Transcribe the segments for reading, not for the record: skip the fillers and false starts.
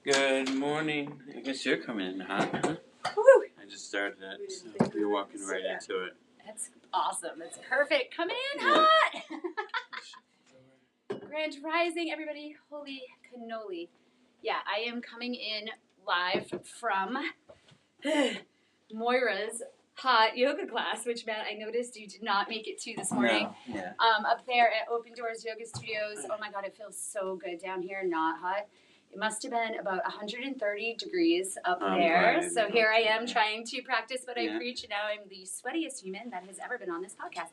Good morning. I guess you're coming in hot, huh? Woo. I just started it, so you're walking right into it. That's awesome. That's perfect. Come in hot. Grand Rising, everybody. Holy cannoli. Yeah, I am coming in live from Moira's hot yoga class, which, Matt, I noticed you did not make it to this morning. No, yeah. Up there at Open Doors Yoga Studios. Oh my God, it feels so good down here, not hot. It must have been about 130 degrees up there. So here I am trying to practice what I preach, and now I'm the sweatiest human that has ever been on this podcast.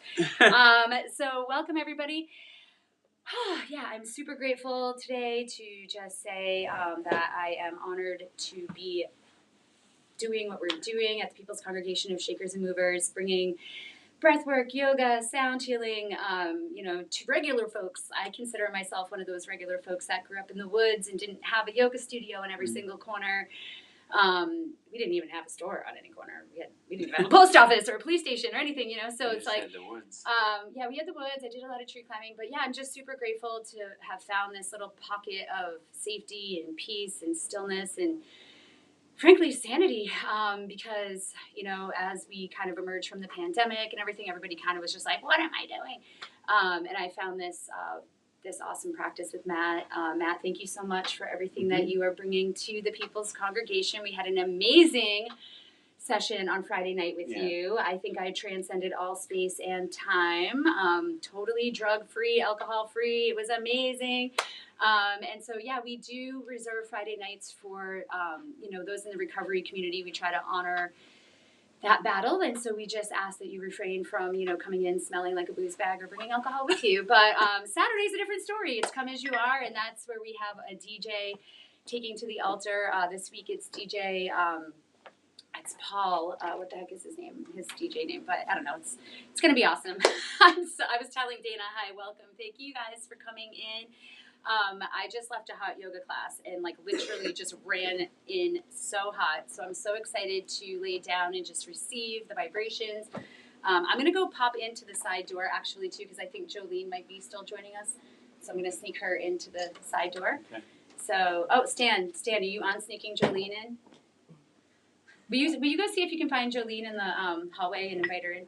So welcome, everybody. Yeah, I'm super grateful today to just say that I am honored to be doing what we're doing at the People's Congregation of Shakers and Movers, bringing breathwork, yoga, sound healing, to regular folks. I consider myself one of those regular folks that grew up in the woods and didn't have a yoga studio in every single corner. We didn't even have a store on any corner. We didn't even have a post office or a police station or anything, So it's like, the woods. Yeah, we had the woods. I did a lot of tree climbing, but yeah, I'm just super grateful to have found this little pocket of safety and peace and stillness and, frankly, sanity, because, as we kind of emerged from the pandemic and everything, everybody kind of was just like, what am I doing? And I found this awesome practice with Matt. Matt, thank you so much for everything that you are bringing to the People's Congregation. We had an amazing session on Friday night with you. I think I transcended all space and time, totally drug-free, alcohol-free. It was amazing. And so, yeah, we do reserve Friday nights for, those in the recovery community. We try to honor that battle. And so we just ask that you refrain from, coming in smelling like a booze bag or bringing alcohol with you. But Saturday's a different story. It's come as you are. And that's where we have a DJ taking to the altar. This week it's DJ, it's Paul. What the heck is his name? His DJ name. But I don't know. It's going to be awesome. I was telling Dana, hi, welcome. Thank you guys for coming in. I just left a hot yoga class and literally just ran in so hot. So I'm so excited to lay down and just receive the vibrations. I'm going to go pop into the side door actually too, because I think Jolene might be still joining us. So I'm going to sneak her into the side door. Okay. So, Stan, are you on sneaking Jolene in? Will you go see if you can find Jolene in the hallway and invite her in?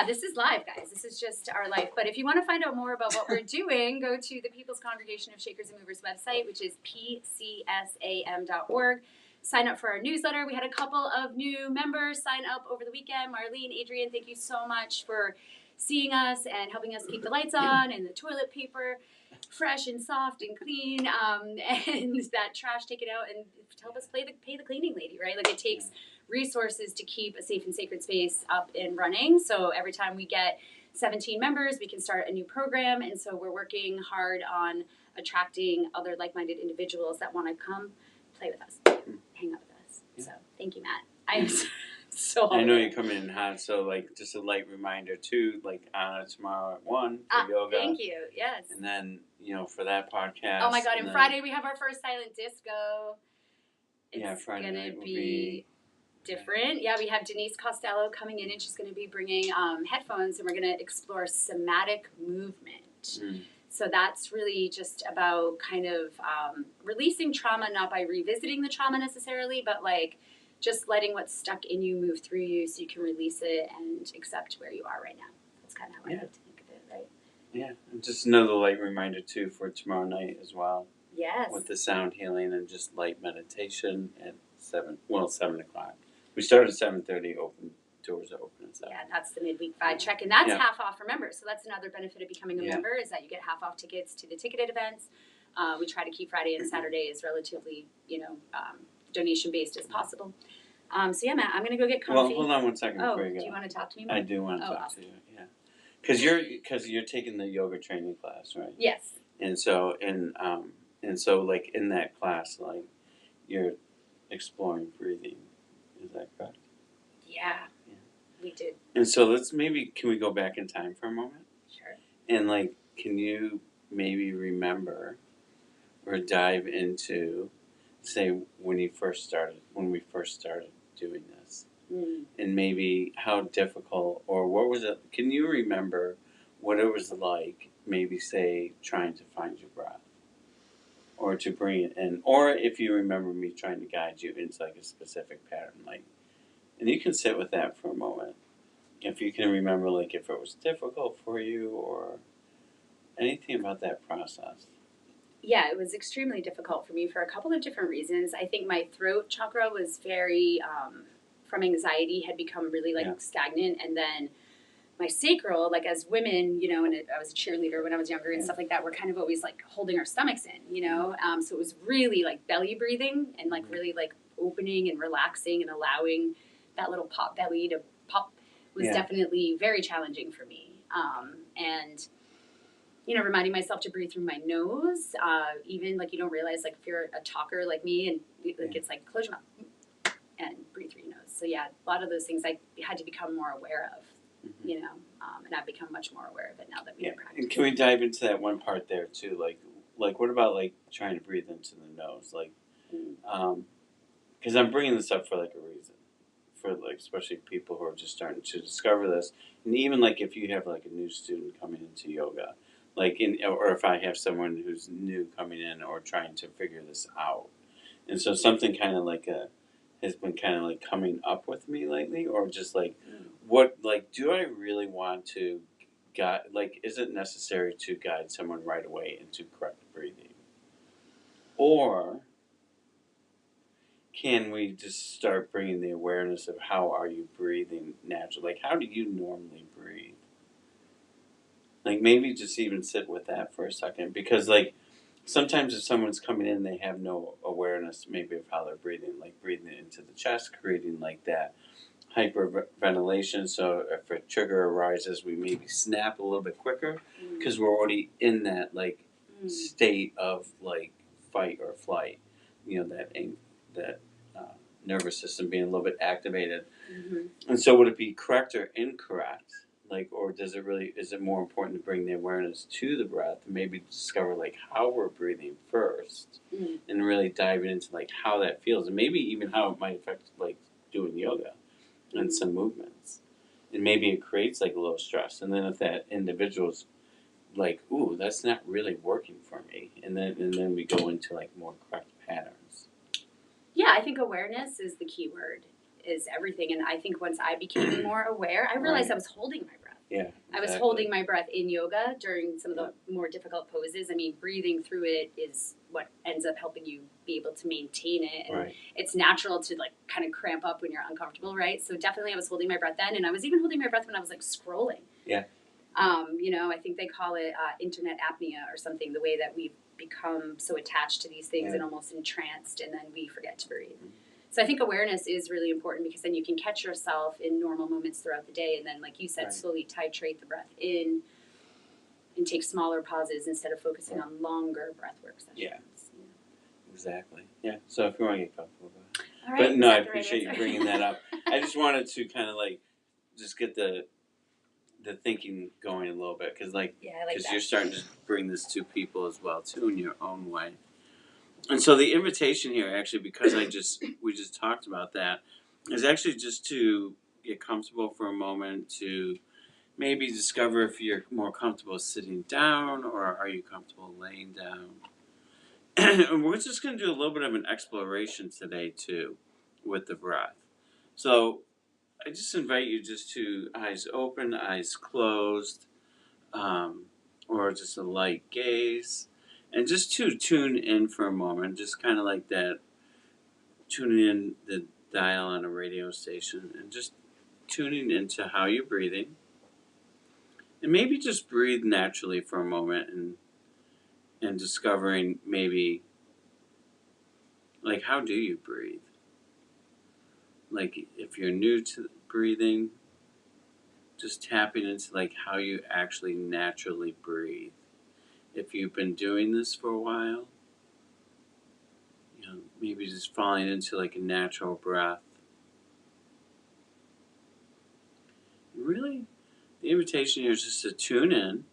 This is live, guys. This is just our life. But if you want to find out more about what we're doing, go to the People's Congregation of Shakers and Movers website, which is pcsam.org. Sign up for our newsletter. We had a couple of new members sign up over the weekend. Marlene, Adrian, thank you so much for seeing us and helping us keep the lights on and the toilet paper fresh and soft and clean, and that trash taken out, and to help us pay the cleaning lady, right? It takes resources to keep a safe and sacred space up and running. So every time we get 17 members, we can start a new program. And so we're working hard on attracting other like-minded individuals that want to come play with us, hang out with us. Yeah. So thank you, Matt. I'm so I know you're coming in hot, so just a light reminder too, tomorrow at 1 for yoga. Thank you. Yes. And then, for that podcast. Oh my God, and Friday we have our first silent disco. It's Friday night will be different. Yeah, we have Denise Costello coming in, and she's going to be bringing headphones, and we're going to explore somatic movement. So that's really just about kind of releasing trauma, not by revisiting the trauma necessarily, but just letting what's stuck in you move through you so you can release it and accept where you are right now. That's kind of how I like to think of it, right? Yeah, and just another light reminder too for tomorrow night as well. Yes. With the sound healing and just light meditation at 7 o'clock. We start at 7:30, doors are open at 7. Yeah, that's the midweek vibe check, and that's half off for members. So that's another benefit of becoming a member is that you get half off tickets to the ticketed events. We try to keep Friday and Saturday as relatively, donation based as possible. Matt, I'm going to go get comfy. Well, hold on one second before you go. Do you want to talk to me more? I do want to talk awesome. to you, yeah. Because you're taking the yoga training class, right? Yes. And so in that class, you're exploring breathing. Is that correct? Yeah. We did. And so can we go back in time for a moment? Sure. And can you maybe remember or dive into, say, when we first started doing this, and maybe how difficult or what was it? Can you remember what it was like? Maybe say trying to find your breath. or to bring it in, or if you remember me trying to guide you into like a specific pattern, like, and you can sit with that for a moment. If you can remember, like if it was difficult for you or anything about that process. Yeah, it was extremely difficult for me for a couple of different reasons. I think my throat chakra was very, from anxiety, had become really like stagnant. And then my sacral, like as women, you know, and I was a cheerleader when I was younger and stuff like that, we're kind of always like holding our stomachs in, you know? So it was really like belly breathing and like really like opening and relaxing and allowing that little pop belly to pop was definitely very challenging for me. And you know, reminding myself to breathe through my nose, even like you don't realize, like if you're a talker like me, and like it's like close your mouth and breathe through your nose. So yeah, a lot of those things I had to become more aware of, you know, and I've become much more aware of it now that we've practiced. And can we dive into that one part there too? Like what about like trying to breathe into the nose, like, because I'm bringing this up for like a reason, for like especially people who are just starting to discover this, and even like if you have like a new student coming into yoga. Like or if I have someone who's new coming in or trying to figure this out, and so something kind of like has been kind of like coming up with me lately, or just like, what like do I really want to guide? Like, is it necessary to guide someone right away into correct breathing, or can we just start bringing the awareness of how are you breathing naturally? Like, how do you normally breathe? Like maybe just even sit with that for a second, because like sometimes if someone's coming in, they have no awareness maybe of how they're breathing, like breathing into the chest, creating like that hyperventilation. So if a trigger arises, we maybe snap a little bit quicker because we're already in that like state of like fight or flight. You know, that nervous system being a little bit activated. And so would it be correct or incorrect? Like, or does it really, is it more important to bring the awareness to the breath and maybe discover like how we're breathing first and really diving into like how that feels and maybe even how it might affect like doing yoga and some movements. And maybe it creates like a little stress. And then if that individual's like, ooh, that's not really working for me. And then we go into like more correct patterns. Yeah, I think awareness is the key word, is everything. And I think once I became more aware, I realized I was holding my breath. Yeah, exactly. I was holding my breath in yoga during some of the more difficult poses. I mean, breathing through it is what ends up helping you be able to maintain it. And it's natural to like kind of cramp up when you're uncomfortable, right? So definitely I was holding my breath then. And I was even holding my breath when I was like scrolling. Yeah. You know, I think they call it internet apnea or something, the way that we've become so attached to these things and almost entranced, and then we forget to breathe. So I think awareness is really important, because then you can catch yourself in normal moments throughout the day, and then, like you said, slowly titrate the breath in and take smaller pauses instead of focusing on longer breath work sessions. Yeah. Exactly. Yeah. So if you want to get comfortable with it. All right. But no, I appreciate you bringing that up. I just wanted to kind of like just get the thinking going a little bit, because like, because you're starting to bring this to people as well too in your own way. And so the invitation here, actually, because we just talked about that, is actually just to get comfortable for a moment, to maybe discover if you're more comfortable sitting down or are you comfortable laying down. And we're just going to do a little bit of an exploration today too with the breath. So I just invite you just to eyes open, eyes closed, or just a light gaze, and just to tune in for a moment, just kind of like that, tuning in the dial on a radio station, and just tuning into how you're breathing, and maybe just breathe naturally for a moment, and discovering maybe like how do you breathe. Like if you're new to breathing, just tapping into like how you actually naturally breathe. If you've been doing this for a while, you know, maybe just falling into like a natural breath. Really, the invitation here is just to tune in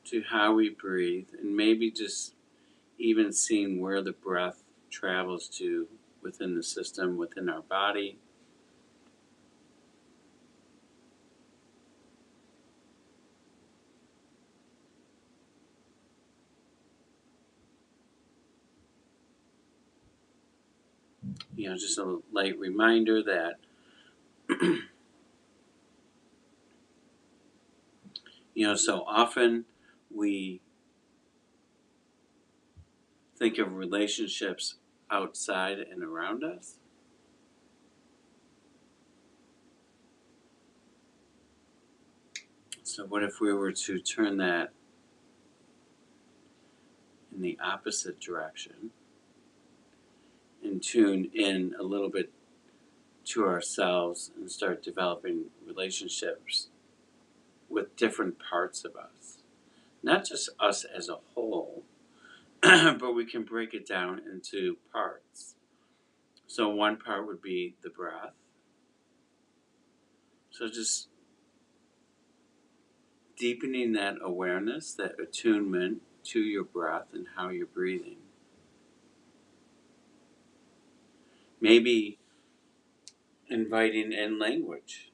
to how we breathe, and maybe just even seeing where the breath travels to within the system, within our body. just a light reminder that, so often we think of relationships outside and around us. So what if we were to turn that in the opposite direction and tune in a little bit to ourselves and start developing relationships with different parts of us? Not just us as a whole, but we can break it down into parts. So one part would be the breath. So just deepening that awareness, that attunement to your breath and how you're breathing. Maybe inviting in language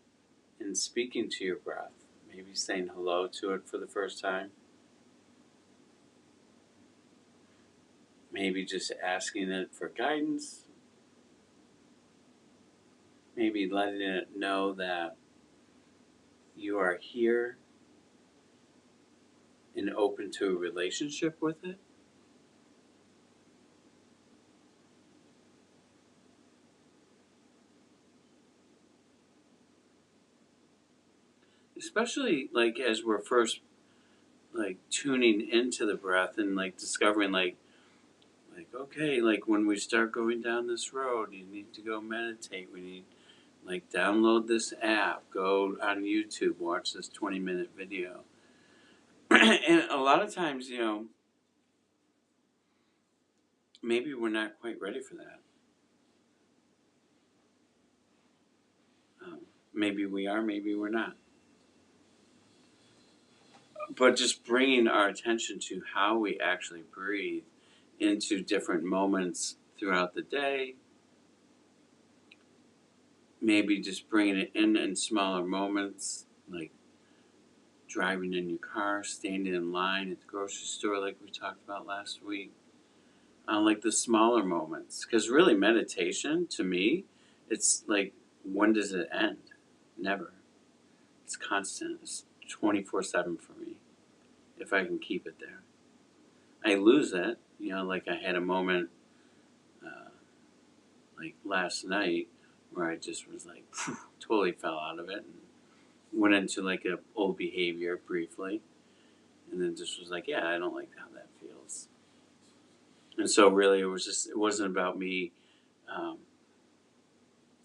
and speaking to your breath. Maybe saying hello to it for the first time. Maybe just asking it for guidance. Maybe letting it know that you are here and open to a relationship with it. Especially like as we're first like tuning into the breath and like discovering like okay, like when we start going down this road, you need to go meditate. We need like download this app, go on YouTube, watch this 20-minute video. And a lot of times, maybe we're not quite ready for that. Maybe we are, maybe we're not. But just bringing our attention to how we actually breathe into different moments throughout the day. Maybe just bringing it in smaller moments, like driving in your car, standing in line at the grocery store like we talked about last week. Like the smaller moments. Because really meditation, to me, it's like, when does it end? Never. It's constant. It's 24/7 for me, if I can keep it there. I lose it, like I had a moment like last night where I just was like, totally fell out of it and went into like a old behavior briefly, and then just was like, yeah, I don't like how that feels. And so really it wasn't about me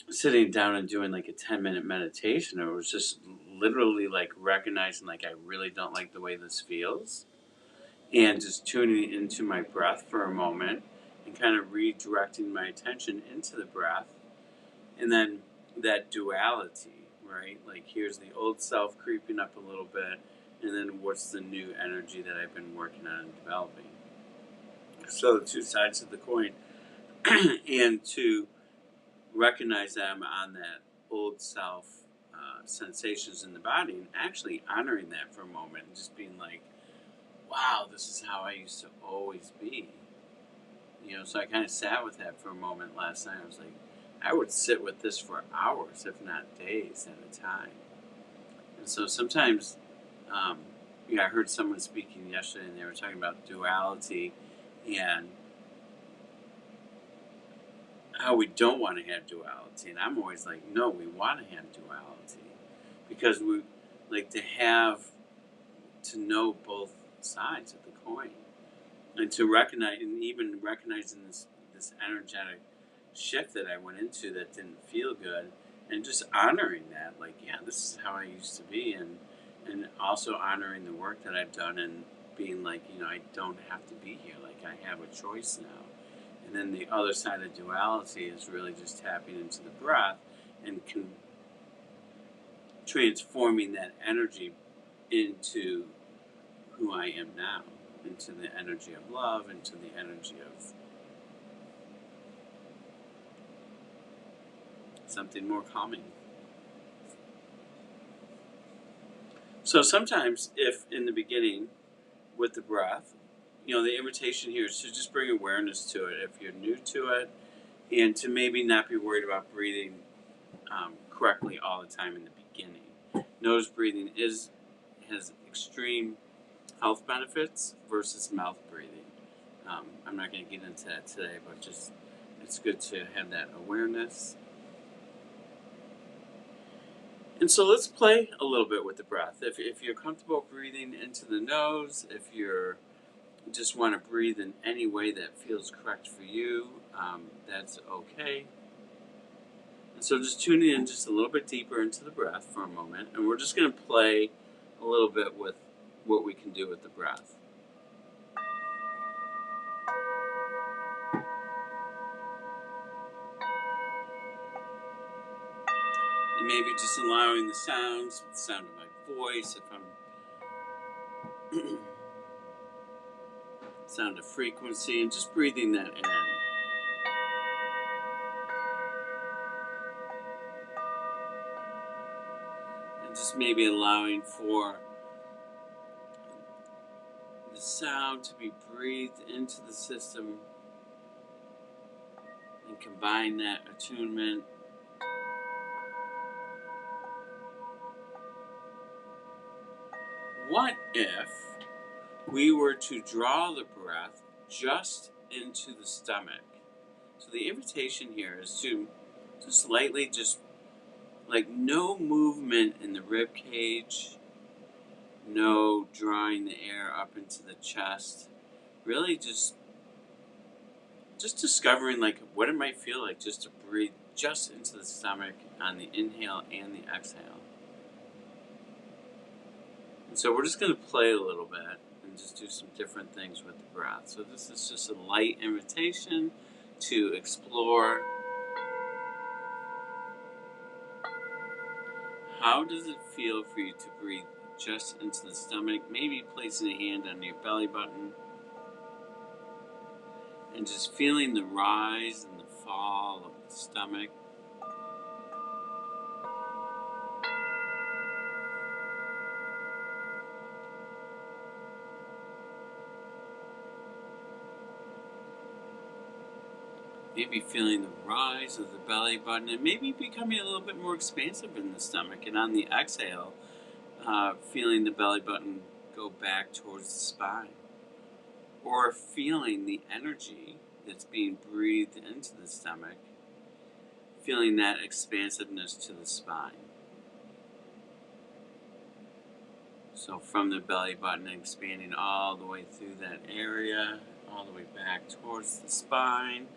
sitting down and doing like a 10-minute meditation. It was just literally like recognizing like I really don't like the way this feels, and just tuning into my breath for a moment and kind of redirecting my attention into the breath. And then that duality, right? Like here's the old self creeping up a little bit, and then what's the new energy that I've been working on and developing. So the two sides of the coin. And to recognize that I'm on that old self sensations in the body, and actually honoring that for a moment and just being like, wow, this is how I used to always be. So I kind of sat with that for a moment last night. I was like, I would sit with this for hours, if not days at a time. And so sometimes, I heard someone speaking yesterday, and they were talking about duality and how we don't want to have duality. And I'm always like, no, we want to have duality, because we like to know both sides of the coin, and to recognize, and even recognizing this energetic shift that I went into that didn't feel good, and just honoring that, like, yeah, this is how I used to be, and also honoring the work that I've done, and being like, I don't have to be here, like I have a choice now. And then the other side of duality is really just tapping into the breath and transforming that energy into who I am now, into the energy of love, into the energy of something more calming. So sometimes, if in the beginning with the breath, the invitation here is to just bring awareness to it. If you're new to it, and to maybe not be worried about breathing correctly all the time in the beginning. Nose breathing has extreme health benefits versus mouth breathing. I'm not going to get into that today, but just it's good to have that awareness. And so let's play a little bit with the breath. If you're comfortable breathing into the nose, if you're just want to breathe in any way that feels correct for you, that's okay. And so just tuning in just a little bit deeper into the breath for a moment, and we're just going to play a little bit with what we can do with the breath. And maybe just allowing the sounds, the sound of my voice, if I'm sound of frequency, and just breathing that in. And just maybe allowing for the sound to be breathed into the system and combine that attunement. What if we were to draw the breath just into the stomach? So the invitation here is to just lightly, just like no movement in the rib cage, no drawing the air up into the chest, really just discovering like what it might feel like just to breathe just into the stomach on the inhale and the exhale. And so we're just going to play a little bit and just do some different things with the breath. So this is just a light invitation to explore how does it feel for you to breathe just into the stomach, maybe placing a hand on your belly button and just feeling the rise and the fall of the stomach. Maybe feeling the rise of the belly button and maybe becoming a little bit more expansive in the stomach. And on the exhale, feeling the belly button go back towards the spine. Or feeling the energy that's being breathed into the stomach, feeling that expansiveness to the spine. So from the belly button, expanding all the way through that area, all the way back towards the spine.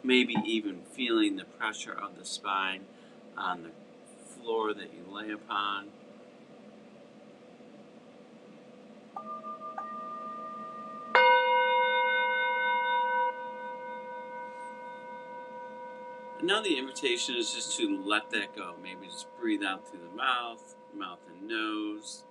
Maybe even feeling the pressure of the spine on the floor that you lay upon. And now the invitation is just to let that go. Maybe just breathe out through the mouth and nose.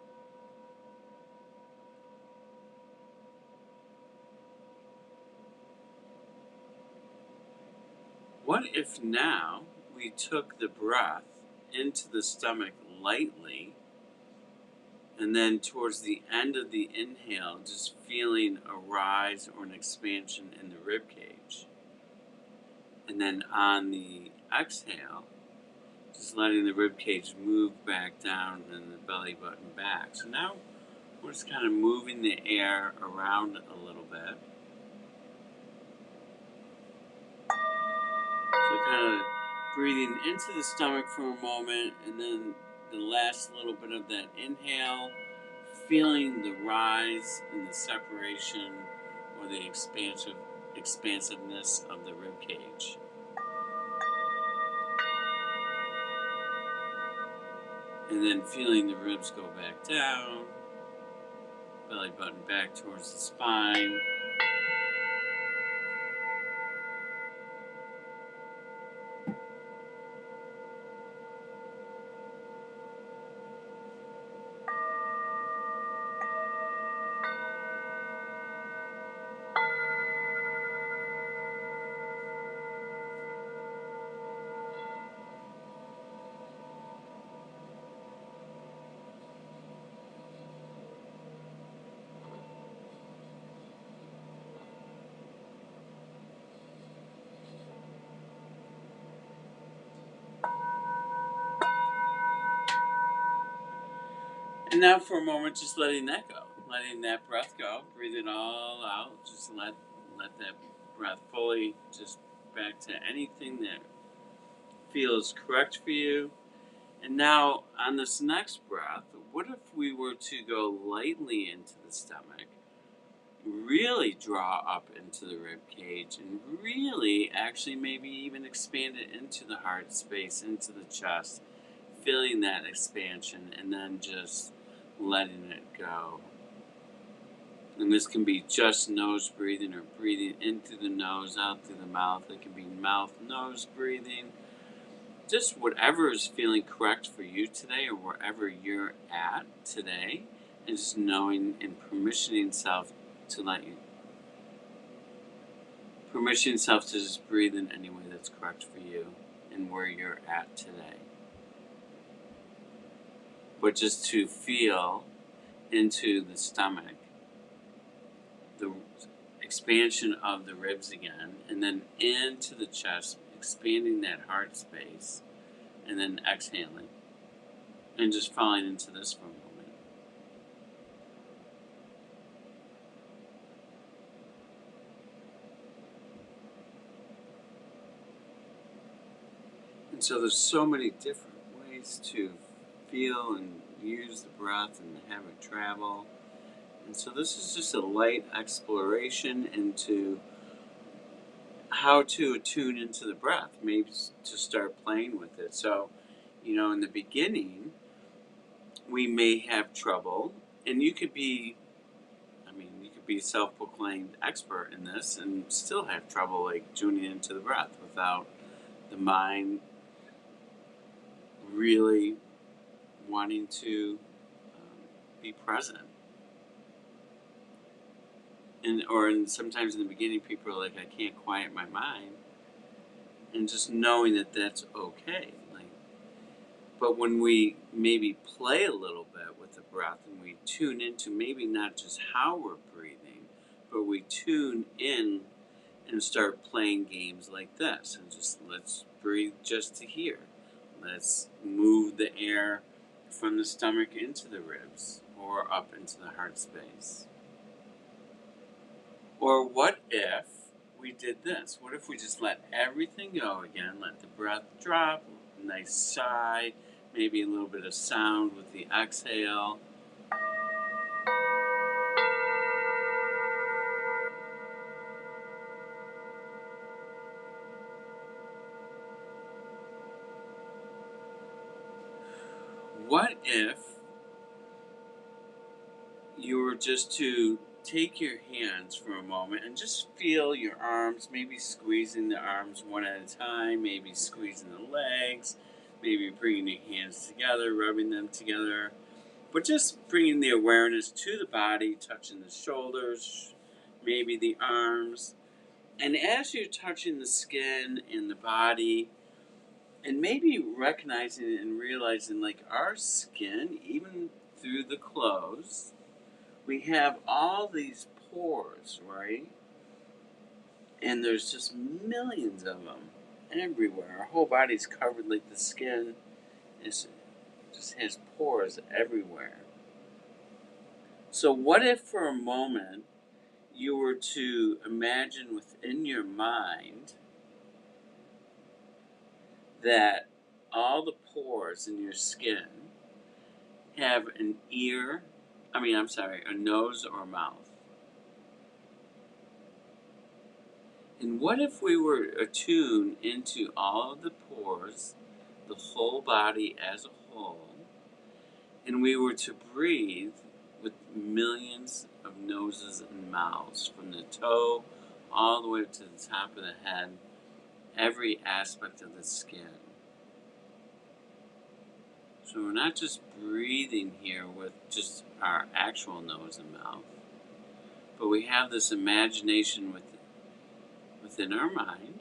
What if now we took the breath into the stomach lightly, and then towards the end of the inhale, just feeling a rise or an expansion in the rib cage. And then on the exhale, just letting the rib cage move back down and the belly button back. So now we're just kind of moving the air around a little bit. So kind of breathing into the stomach for a moment, and then the last little bit of that inhale, feeling the rise and the separation or the expansiveness of the rib cage. And then feeling the ribs go back down, belly button back towards the spine. now for a moment, just letting that go. Letting that breath go. Breathe it all out. Just let that breath fully just back to anything that feels correct for you. And now on this next breath, what if we were to go lightly into the stomach, really draw up into the rib cage, and really actually maybe even expand it into the heart space, into the chest, feeling that expansion, and then just letting it go. And this can be just nose breathing, or breathing in through the nose, out through the mouth. It can be mouth, nose breathing. Just whatever is feeling correct for you today, or wherever you're at today, and just knowing and permissioning self to just breathe in any way that's correct for you and where you're at today. But just to feel into the stomach, the expansion of the ribs again, and then into the chest, expanding that heart space, and then exhaling, and just falling into this for a moment. And so there's so many different ways to feel and use the breath and have it travel. And so this is just a light exploration into how to attune into the breath, maybe to start playing with it. So, in the beginning, we may have trouble, and you could be a self-proclaimed expert in this and still have trouble like tuning into the breath without the mind really wanting to be present. And sometimes in the beginning, people are like, I can't quiet my mind, and just knowing that that's okay. But when we maybe play a little bit with the breath and we tune into maybe not just how we're breathing, but we tune in and start playing games like this, and just let's breathe just to here. Let's move the air from the stomach into the ribs or up into the heart space. Or what if we did this? What if we just let everything go again? Let the breath drop, a nice sigh, maybe a little bit of sound with the exhale. What if you were just to take your hands for a moment and just feel your arms, maybe squeezing the arms one at a time, maybe squeezing the legs, maybe bringing your hands together, rubbing them together, but just bringing the awareness to the body, touching the shoulders, maybe the arms. And as you're touching the skin and the body, and maybe recognizing and realizing like our skin, even through the clothes, we have all these pores, right? And there's just millions of them everywhere. Our whole body's covered, like the skin just has pores everywhere. So what if for a moment you were to imagine within your mind that all the pores in your skin have a nose or mouth? And what if we were attuned into all of the pores, the whole body as a whole, and we were to breathe with millions of noses and mouths, from the toe all the way up to the top of the head, every aspect of the skin. So we're not just breathing here with just our actual nose and mouth, but we have this imagination within our mind.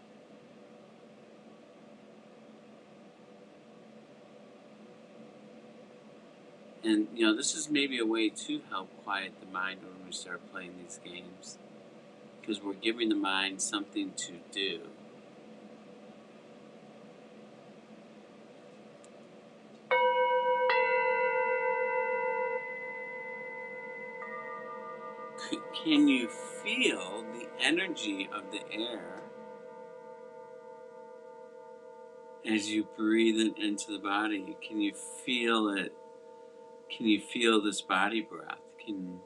And, this is maybe a way to help quiet the mind when we start playing these games, because we're giving the mind something to do. can you feel the energy of the air as you breathe it into the body? Can you feel it? Can you feel this body breath? Can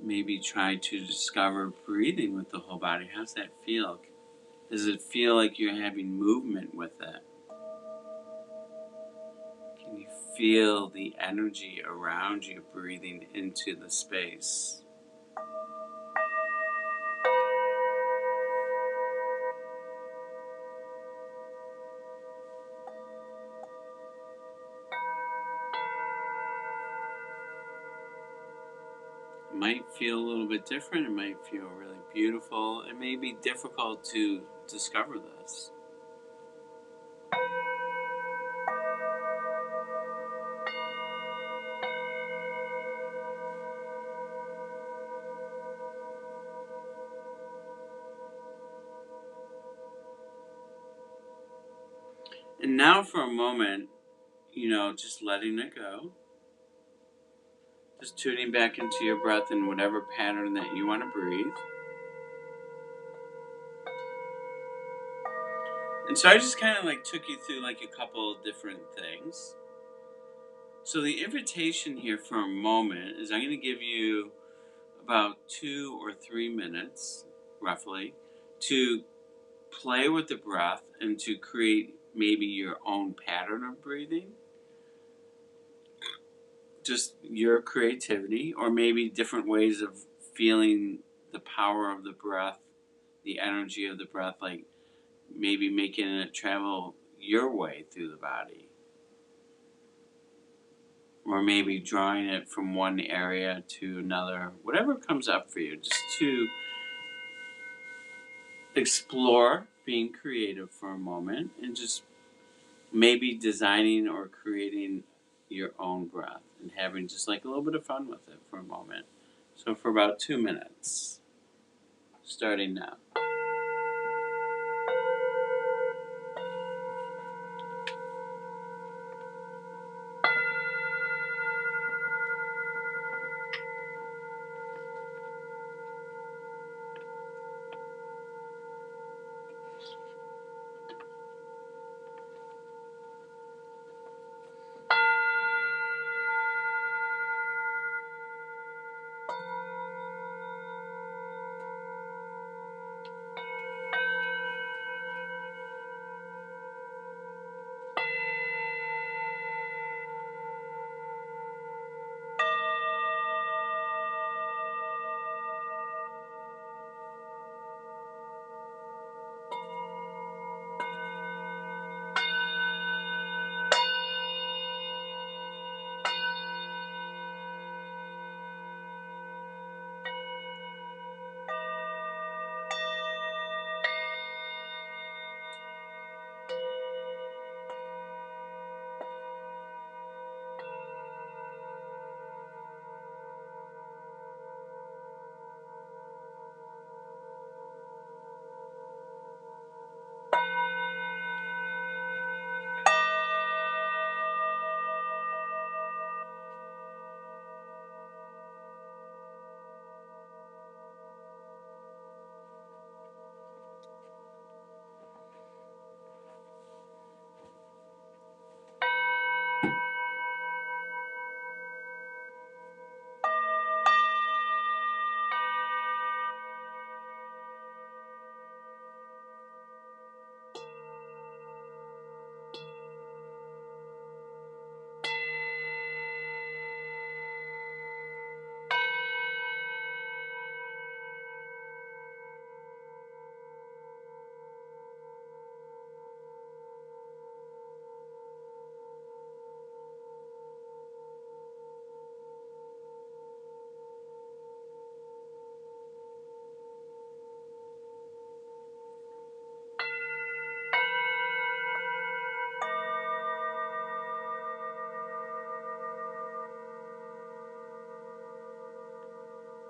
maybe try to discover breathing with the whole body. How's that feel? Does it feel like you're having movement with it? Can you feel the energy around you breathing into the space? It might feel a little bit different. It might feel really beautiful. It may be difficult to discover this. And now for a moment, just letting it go. Just tuning back into your breath in whatever pattern that you want to breathe. And so I just kind of took you through a couple of different things. So the invitation here for a moment is I'm going to give you about 2 or 3 minutes, roughly, to play with the breath and to create maybe your own pattern of breathing. Just your creativity, or maybe different ways of feeling the power of the breath, the energy of the breath, like maybe making it travel your way through the body. Or maybe drawing it from one area to another, whatever comes up for you, just to explore being creative for a moment and just maybe designing or creating your own breath and having just a little bit of fun with it for a moment. So for about 2 minutes, starting now.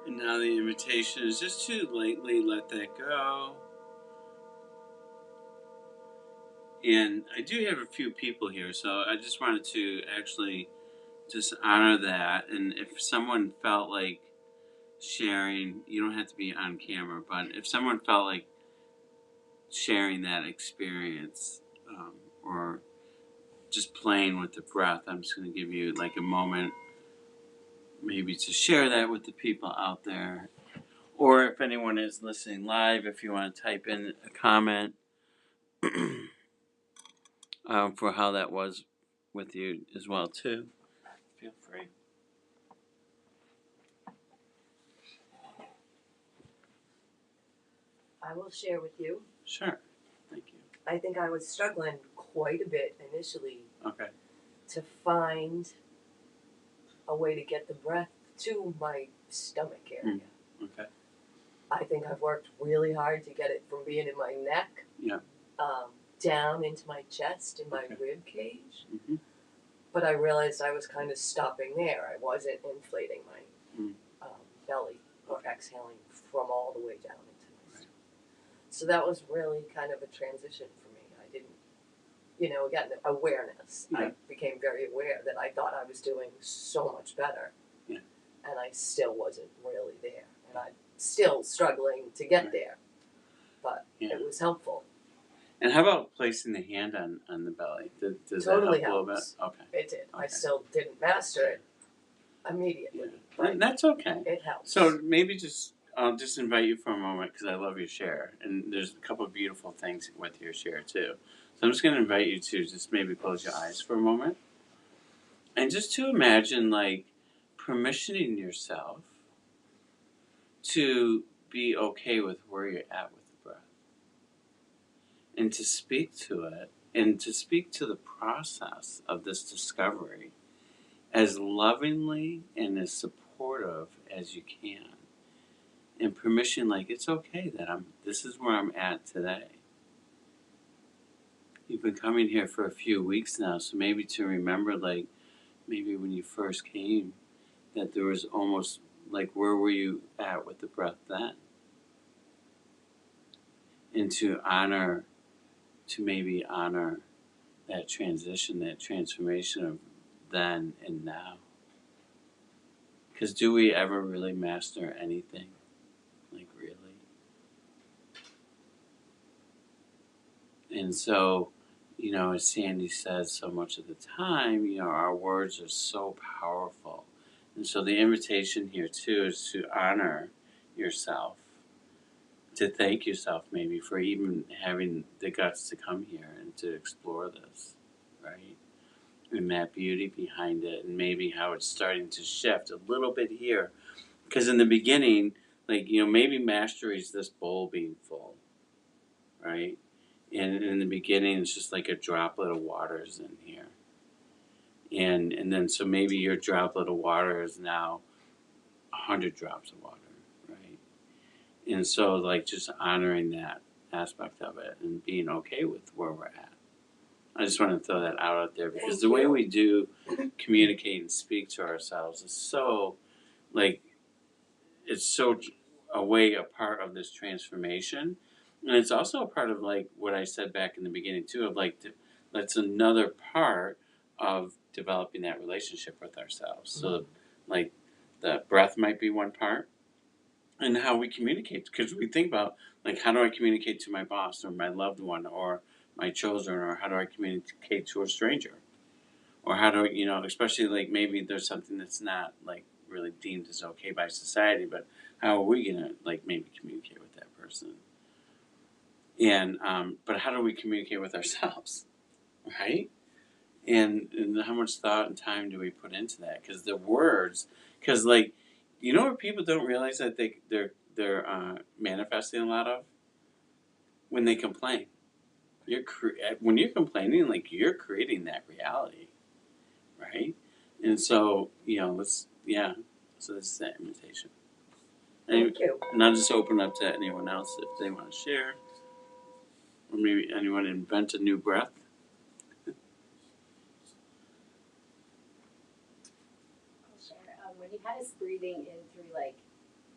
And now the invitation is just to lightly let that go. And I do have a few people here, so I just wanted to actually just honor that. And if someone felt like sharing, you don't have to be on camera, but if someone felt like sharing that experience, or just playing with the breath, I'm just going to give you like a moment maybe to share that with the people out there. Or if anyone is listening live, if you want to type in a comment for how that was with you as well too, feel free. I will share with you. Sure. Thank you. I think I was struggling quite a bit initially Okay. to find a way to get the breath to my stomach area. Okay. I think I've worked really hard to get it from being in my neck, down into my chest, in my rib cage. Mm-hmm. But I realized I was kind of stopping there. I wasn't inflating my belly or exhaling from all the way down into my stomach. So that was really kind of a transition for me. I didn't, again, awareness. Yeah. I became very aware that I thought I was doing so much better. Yeah. And I still wasn't really there. And I'm still struggling to get there. But it was helpful. And how about placing the hand on the belly? Does Totally that help helps. a little bit? Okay. It did. Okay. I still didn't master it immediately. Yeah. But that's okay. it helps. So maybe I'll just invite you for a moment because I love your share. And there's a couple of beautiful things with your share too. So I'm just going to invite you to just maybe close your eyes for a moment. And just to imagine like permissioning yourself to be okay with where you're at with the breath. And to speak to it, and to speak to the process of this discovery as lovingly and as supportive as you can. And permission, like, it's okay that this is where I'm at today. You've been coming here for a few weeks now, so maybe to remember, like, maybe when you first came, that there was almost, like, where were you at with the breath then? And to maybe honor that transition, that transformation of then and now. Because do we ever really master anything? Like, really? And so, as Sandy says so much of the time, our words are so powerful. And so the invitation here, too, is to honor yourself, to thank yourself maybe for even having the guts to come here and to explore this, right? And that beauty behind it, and maybe how it's starting to shift a little bit here. Because in the beginning, like, maybe mastery is this bowl being full, right? And in the beginning, it's just like a droplet of water is in here. And then, so maybe your droplet of water is now 100 drops of water, right? And so, like, just honoring that aspect of it and being okay with where we're at. I just want to throw that out there because the way we do communicate and speak to ourselves is so, like, it's so a part of this transformation. And it's also a part of, like, what I said back in the beginning, too, of, like, that's another part of developing that relationship with ourselves. Mm-hmm. So, like, the breath might be one part, and how we communicate. Because we think about, like, how do I communicate to my boss or my loved one or my children, or how do I communicate to a stranger? Or how do I, especially, like, maybe there's something that's not, like, really deemed as okay by society, but how are we going to, like, maybe communicate with that person? And, but how do we communicate with ourselves, right? And how much thought and time do we put into that? Because the words, like, what people don't realize that they're manifesting a lot of? When they complain. When you're complaining, like, you're creating that reality, right? And so, so this is that invitation. Thank you. And I'll just open up to anyone else if they want to share. Or maybe anyone invent a new breath. I'll share. When you had us breathing in through, like,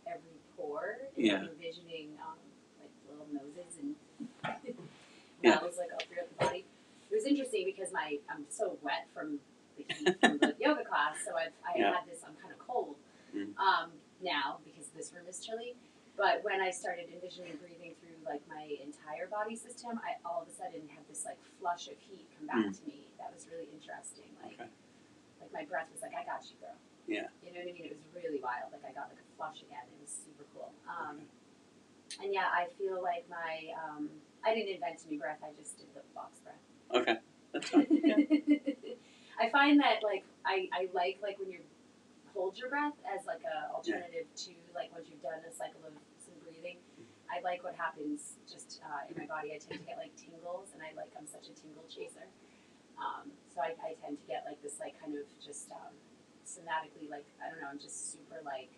every pore, and envisioning, like, little noses and mouths, like, all throughout the body. It was interesting because I'm so wet from the heat from the yoga class, so I had this, I'm kind of cold now because this room is chilly. But when I started envisioning breathing through like my entire body system, I all of a sudden had this like flush of heat come back to me. That was really interesting. Like, like my breath was like, I got you, girl. Yeah. You know what I mean? It was really wild. Like I got like a flush again. It was super cool. And yeah, I feel like my I didn't invent a new breath. I just did the box breath. Okay. That's fine. Yeah. I find that like I like when you hold your breath as like a alternative to like once you've done a cycle of some breathing. I like what happens just in my body. I tend to get like tingles, and I'm such a tingle chaser. So I tend to get like this like kind of just somatically like I don't know. I'm just super like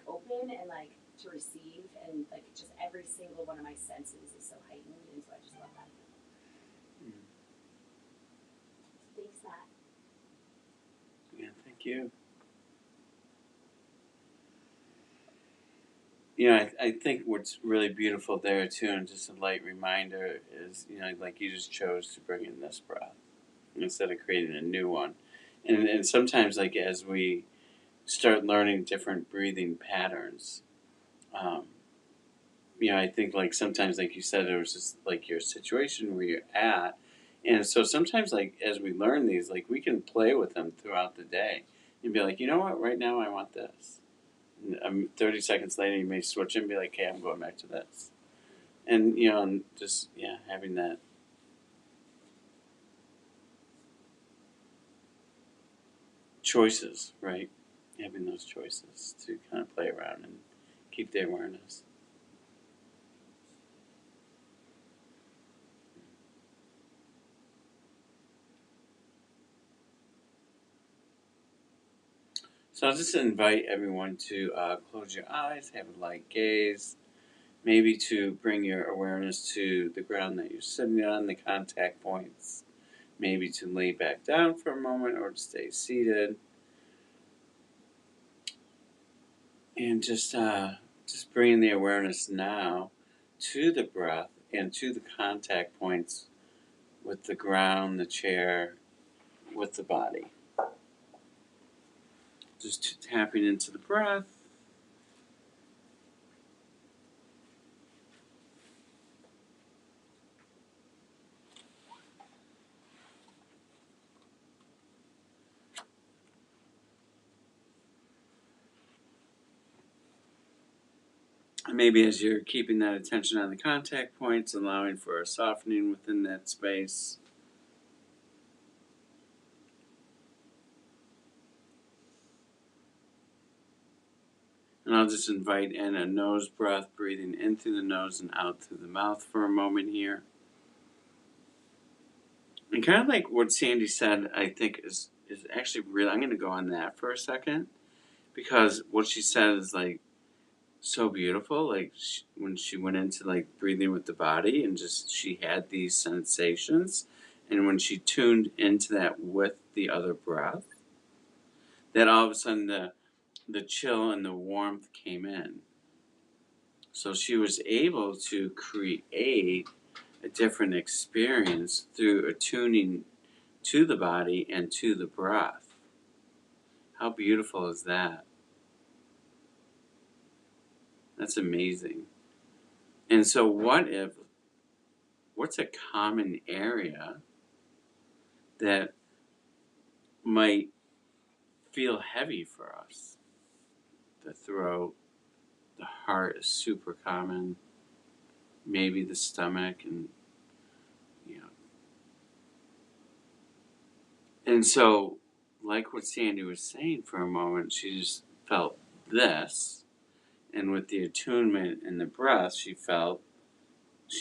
open and like to receive, and like just every single one of my senses is so heightened, and so I just love that. Thanks, Matt. Yeah, thank you. You know, I think what's really beautiful there too, and just a light reminder is, you know, like you just chose to bring in this breath instead of creating a new one. And sometimes, like, as we start learning different breathing patterns, you know, I think, like, sometimes, like you said, it was just, like, your situation where you're at. And so sometimes, like, as we learn these, like, we can play with them throughout the day and be like, you know what, right now I want this. 30 seconds later, you may switch and be like, okay, I'm going back to this. And, you know, and just, yeah, having that choices, right? Having those choices to kind of play around and keep the awareness. So I'll just invite everyone to close your eyes, have a light gaze, maybe to bring your awareness to the ground that you're sitting on, the contact points, maybe to lay back down for a moment or to stay seated. And just bringing the awareness now to the breath and to the contact points with the ground, the chair, with the body. Just tapping into the breath. And maybe as you're keeping that attention on the contact points, allowing for a softening within that space. And I'll just invite in a nose breath, breathing in through the nose and out through the mouth for a moment here. And kind of like what Sandy said, I think is actually really, I'm going to go on that for a second, because what she said is like so beautiful. Like when she went into like breathing with the body and just she had these sensations, and when she tuned into that with the other breath, then all of a sudden the chill and the warmth came in. So she was able to create a different experience through attuning to the body and to the breath. How beautiful is that? That's amazing. And so what's a common area that might feel heavy for us? The throat, the heart is super common, maybe the stomach, and you know. And so, like what Sandy was saying for a moment, she just felt this, and with the attunement and the breath, she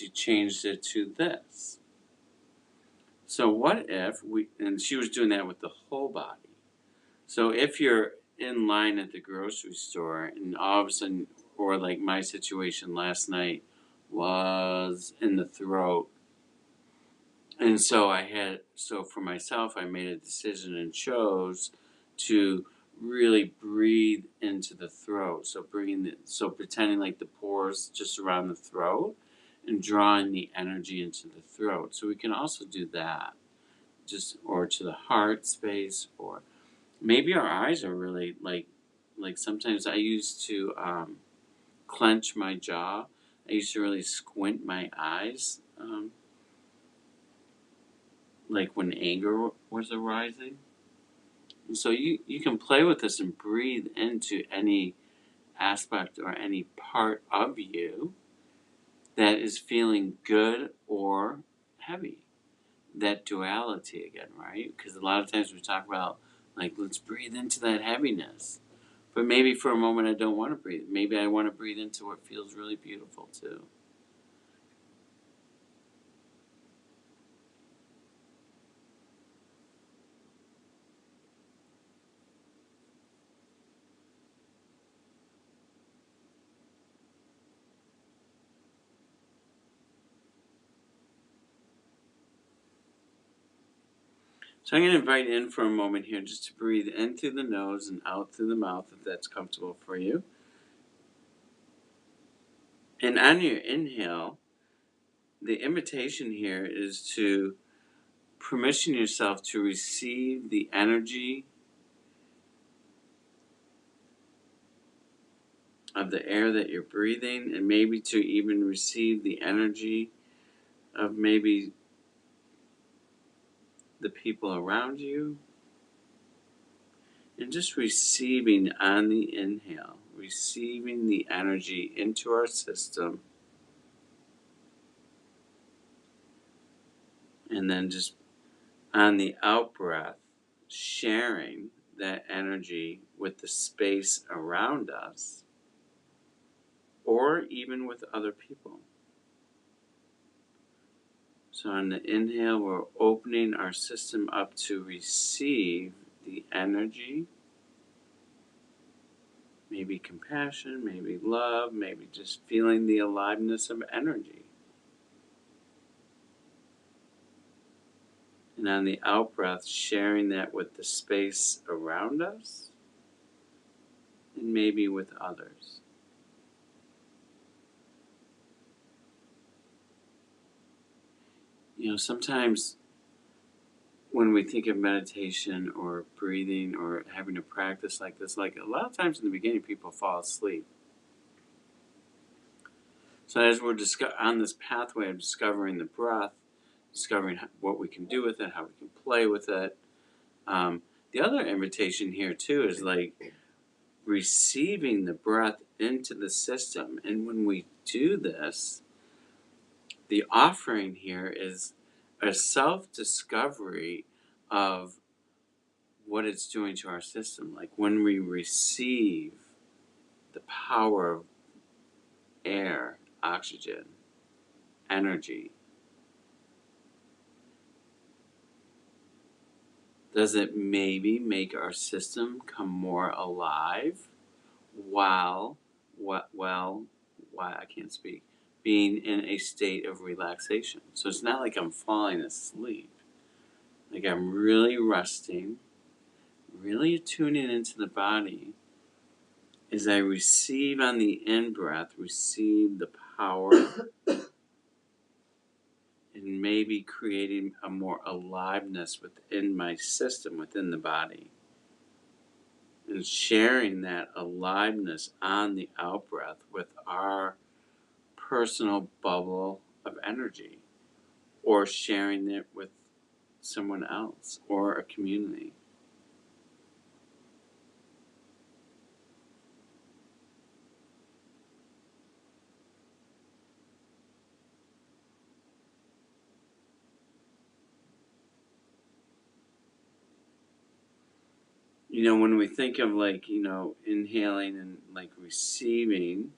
changed it to this. So what if and she was doing that with the whole body. So if you're in line at the grocery store and all of a sudden, or like my situation last night was in the throat. And so for myself, I made a decision and chose to really breathe into the throat. So pretending like the pores just around the throat and drawing the energy into the throat. So we can also do that, or to the heart space, or maybe our eyes are really like Like sometimes I used to clench my jaw. I used to really squint my eyes, like when anger was arising. And so you can play with this and breathe into any aspect or any part of you that is feeling good or heavy. That duality again, right? Because a lot of times we talk about, like, let's breathe into that heaviness. But maybe for a moment I don't want to breathe. Maybe I want to breathe into what feels really beautiful too. So I'm going to invite in for a moment here just to breathe in through the nose and out through the mouth if that's comfortable for you. And on your inhale, the invitation here is to permission yourself to receive the energy of the air that you're breathing, and maybe to even receive the energy of maybe the people around you. And just receiving on the inhale, receiving the energy into our system. And then just on the out breath, sharing that energy with the space around us or even with other people. So on the inhale, we're opening our system up to receive the energy, maybe compassion, maybe love, maybe just feeling the aliveness of energy. And on the out breath, sharing that with the space around us and maybe with others. You know, sometimes when we think of meditation or breathing or having a practice like this, like a lot of times in the beginning, people fall asleep. So as we're on this pathway of discovering the breath, discovering what we can do with it, how we can play with it. The other invitation here too is like receiving the breath into the system. And when we do this, the offering here is a self-discovery of what it's doing to our system. Like when we receive the power of air, oxygen, energy, does it maybe make our system come more alive while I can't speak, being in a state of relaxation? So it's not like I'm falling asleep. Like I'm really resting, really tuning into the body as I receive on the in-breath, receive the power and maybe creating a more aliveness within my system, within the body. And sharing that aliveness on the out-breath with our personal bubble of energy, or sharing it with someone else or a community. You know, when we think of like, you know, inhaling and like receiving,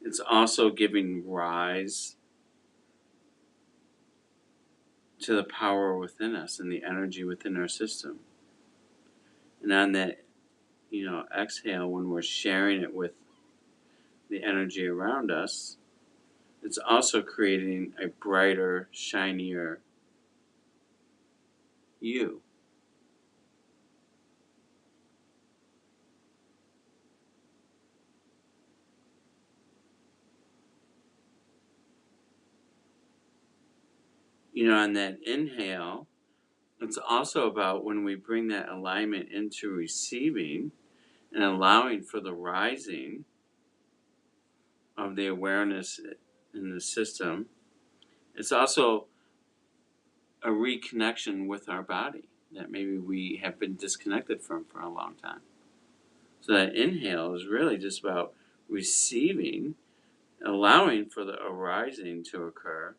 it's also giving rise to the power within us and the energy within our system. And on that, you know, exhale, when we're sharing it with the energy around us, it's also creating a brighter, shinier you. You know, on that inhale, it's also about when we bring that alignment into receiving, and allowing for the rising of the awareness in the system. It's also a reconnection with our body that maybe we have been disconnected from for a long time. So that inhale is really just about receiving, allowing for the arising to occur,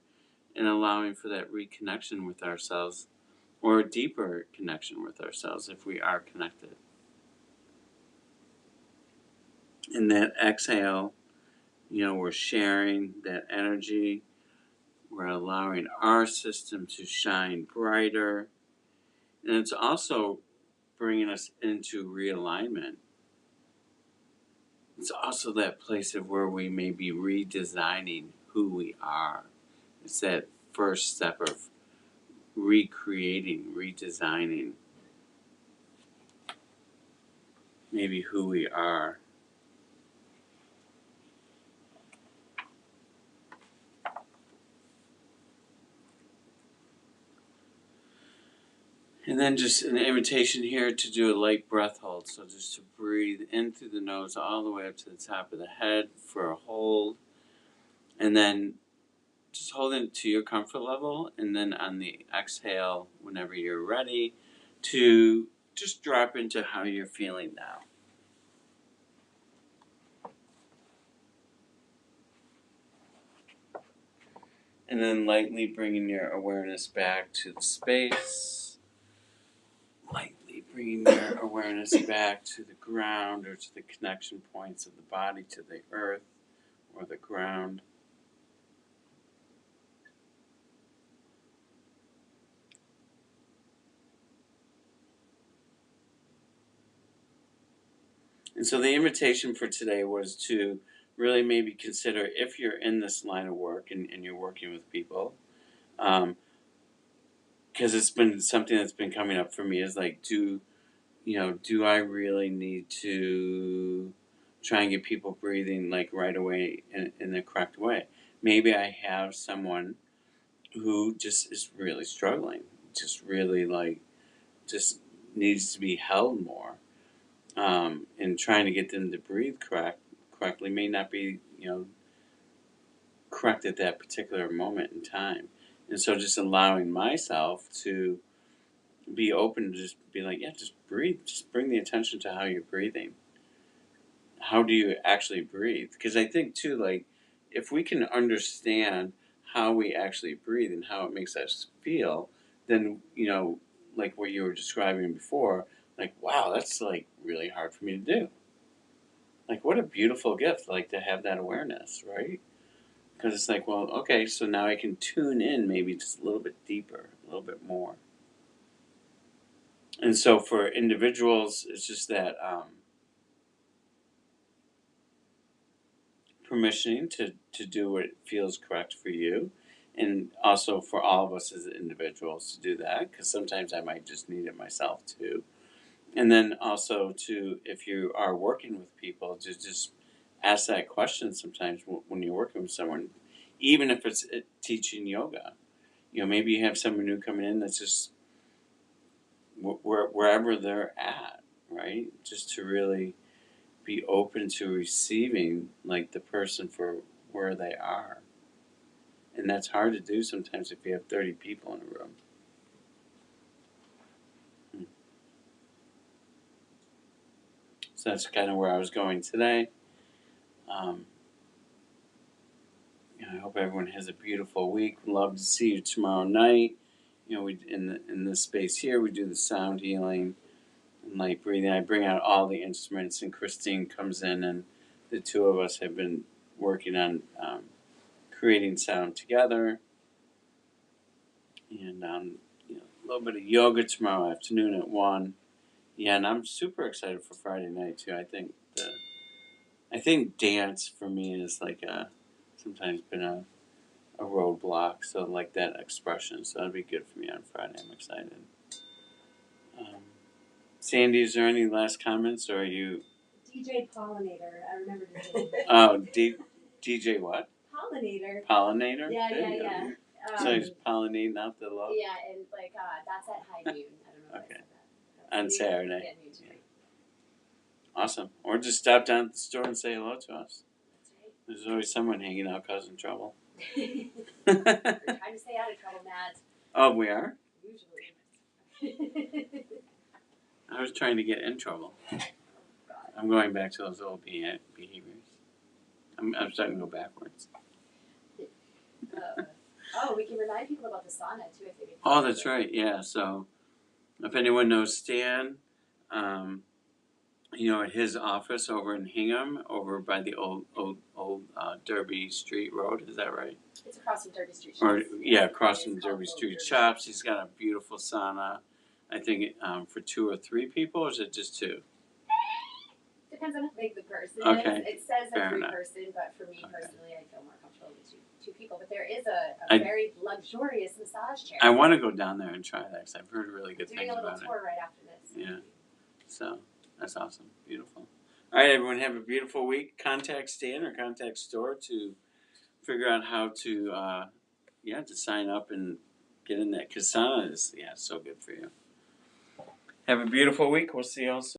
and allowing for that reconnection with ourselves, or a deeper connection with ourselves if we are connected. In that exhale, we're sharing that energy. We're allowing our system to shine brighter. And it's also bringing us into realignment. It's also that place of where we may be redesigning who we are. It's that first step of recreating, redesigning maybe who we are. And then just an invitation here to do a light breath hold. So just to breathe in through the nose all the way up to the top of the head for a hold. And then just hold it to your comfort level. And then on the exhale, whenever you're ready, to just drop into how you're feeling now. And then lightly bringing your awareness back to the space. Lightly bringing your awareness back to the ground or to the connection points of the body to the earth or the ground. And so the invitation for today was to really maybe consider, if you're in this line of work and you're working with people, because it's been something that's been coming up for me, is like, do I really need to try and get people breathing like right away in the correct way? Maybe I have someone who just is really struggling, just really just needs to be held more, and trying to get them to breathe correctly may not be correct at that particular moment in time. And so just allowing myself to be open to just be like, yeah, just breathe. Just bring the attention to how you're breathing. How do you actually breathe? Because I think, too, like, if we can understand how we actually breathe and how it makes us feel, then, like what you were describing before, like, wow, that's, like, really hard for me to do. Like, what a beautiful gift, like, to have that awareness, right? Because it's like, well, okay, so now I can tune in maybe just a little bit deeper, a little bit more. And so for individuals, it's just that permissioning to do what feels correct for you. And also for all of us as individuals to do that, because sometimes I might just need it myself too. And then also to, if you are working with people, to just ask that question sometimes when you're working with someone, even if it's teaching yoga. Maybe you have someone new coming in that's just wherever they're at, right? Just to really be open to receiving like the person for where they are. And that's hard to do sometimes if you have 30 people in a room. So that's kind of where I was going today. I hope everyone has a beautiful week. Love to see you tomorrow night. We in this space here, we do the sound healing and light breathing. I bring out all the instruments, and Christine comes in, and the two of us have been working on creating sound together. And a little bit of yoga tomorrow afternoon at 1. Yeah, and I'm super excited for Friday night too. I think dance for me is like sometimes been a roadblock. So like that expression. So that'll be good for me on Friday. I'm excited. Sandy, is there any last comments, or are you? DJ Pollinator. I remember his name. Oh, DJ what? Pollinator. Pollinator? Yeah. So he's pollinating out the love? Yeah, and that's at high noon. I don't know if Okay. I said that. On Saturday. Yeah. Awesome. Or just stop down at the store and say hello to us. That's right. There's always someone hanging out causing trouble. We're trying to stay out of trouble, Matt. Oh, we are? Usually. I was trying to get in trouble. God. I'm going back to those old behaviors. I'm starting to go backwards. We can remind people about the sauna too if they didn't. Oh, that's right. Yeah. So, if anyone knows Stan, at his office over in Hingham, over by the old Derby Street Road. Is that right? It's across from Derby Street Or Shops. across from It's called Derby Old Street Derby Shops. He's got a beautiful sauna. I think for 2 or 3 people, or is it just 2? Depends on how big the person Okay. is. It says Fair a 3 enough. person, but for me Okay. personally, I feel more comfortable with two people. But there is a I- very luxurious massage chair. I want to go down there and try that because I've heard really good Doing things a little about it. tour right after this. Yeah. So that's awesome. Beautiful. All right, everyone, have a beautiful week. Contact Stan or contact Store to figure out how to, to sign up and get in that. Because sauna is, so good for you. Have a beautiful week. We'll see you all soon.